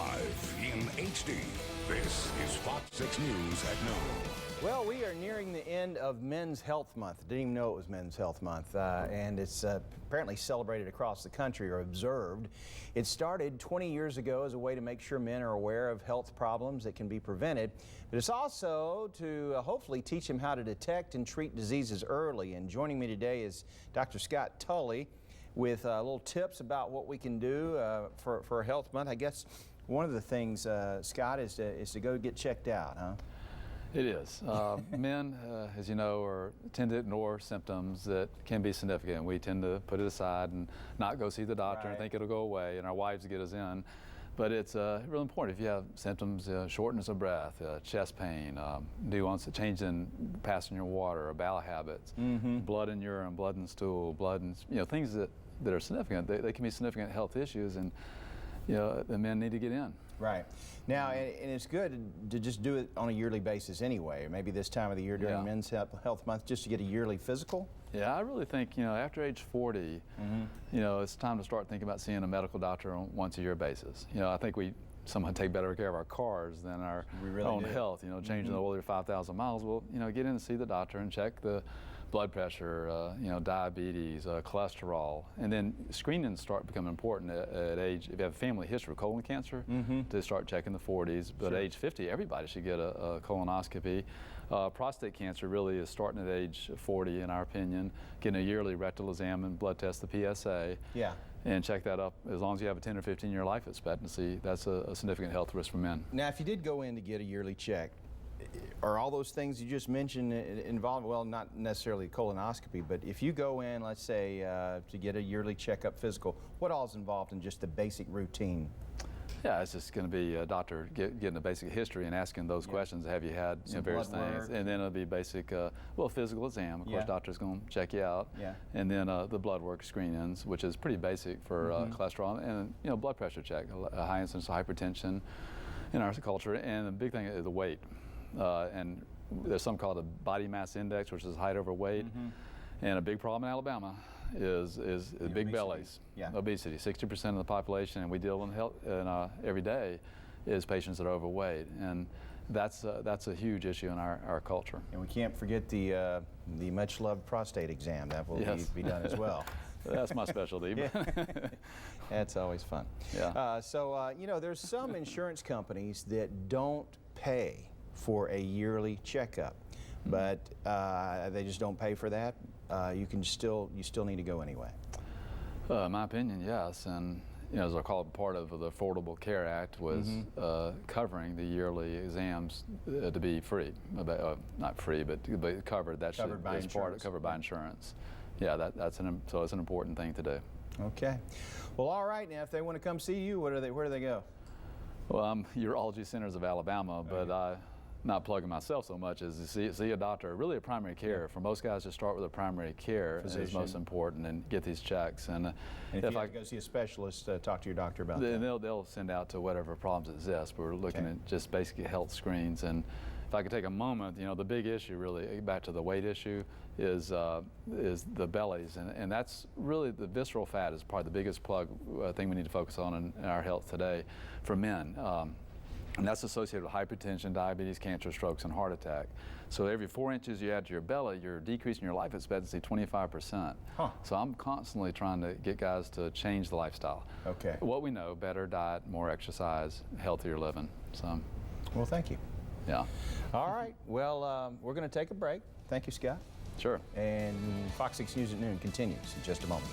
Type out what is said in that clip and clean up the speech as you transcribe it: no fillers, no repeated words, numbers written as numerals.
Live in HD, this is Fox 6 News at noon. Well, we are nearing the end of Men's Health Month. Didn't even know it was Men's Health Month, and it's apparently celebrated across the country or observed. It started 20 years ago as a way to make sure men are aware of health problems that can be prevented, but it's also to hopefully teach them how to detect and treat diseases early. And joining me today is Dr. Scott Tully with little tips about what we can do for Health Month. I guess one of the things, Scott, is to go get checked out, huh? It is. Men, as you know, tend to ignore symptoms that can be significant. We tend to put it aside and not go see the doctor and think it'll go away, and our wives get us in. But it's really important. If you have symptoms, shortness of breath, chest pain, nuance, change in passenger water or bowel habits, blood in urine, blood in stool, blood in, things that are significant. They can be significant health issues, and the men need to get in. Right. Now, and it's good to just do it on a yearly basis anyway, or maybe this time of the year during Men's Health Month, just to get a yearly physical? Yeah, I really think, after age 40, it's time to start thinking about seeing a medical doctor on a once-a-year basis. I think we somehow take better care of our cars than our own health, changing the oil every 5,000 miles. Well, get in and see the doctor and check the blood pressure, diabetes, cholesterol, and then screenings start becoming important at age, if you have a family history of colon cancer, to start checking the 40s. But at age 50, everybody should get a colonoscopy. Prostate cancer really is starting at age 40, in our opinion, getting a yearly rectal exam and blood test, the PSA. Yeah. And check that up. As long as you have a 10 or 15-year life expectancy, that's a significant health risk for men. Now, if you did go in to get a yearly check, are all those things you just mentioned involved, well, not necessarily colonoscopy, but if you go in, let's say, to get a yearly checkup physical, what all is involved in just the basic routine? Yeah, it's just going to be a doctor getting a basic history and asking those questions. Have you had various things? And then it'll be basic, physical exam. Of course, doctor's going to check you out. Yeah. And then the blood work screenings, which is pretty basic for cholesterol, and blood pressure check, a high incidence of hypertension in our culture. And the big thing is the weight. And there's something called a body mass index, which is height over weight. And a big problem in Alabama is big bellies, obesity. 60% of the population, and we deal in health every day, is patients that are overweight, and that's a huge issue in our culture. And we can't forget the much-loved prostate exam. That will be done as well. That's my specialty. That's always fun. Yeah. There's some insurance companies that don't pay for a yearly checkup, but they just don't pay for that. You still need to go anyway. In my opinion, yes, and as I call it, part of the Affordable Care Act was covering the yearly exams to be free, not free, but covered. That should be covered by insurance. Yeah, so it's an important thing to do. Okay. Well, all right. Now, if they want to come see you, where do they go? Well, I'm Urology Centers of Alabama, but not plugging myself so much as to see a doctor, really a primary care. For most guys, just start with a primary care is most important and get these checks. And if you have to go see a specialist, talk to your doctor about that. They'll send out to whatever problems exist. We're looking at just basic health screens. And if I could take a moment, the big issue really, back to the weight issue, is the bellies. And that's really, the visceral fat is probably the biggest thing we need to focus on in our health today for men. And that's associated with hypertension, diabetes, cancer, strokes, and heart attack. So every 4 inches you add to your belly, you're decreasing your life expectancy 25%. So I'm constantly trying to get guys to change the lifestyle. Okay. What we know, better diet, more exercise, healthier living. So. Well, thank you. Yeah. All right. Well, we're going to take a break. Thank you, Scott. Sure. And Fox 6 News at noon continues in just a moment.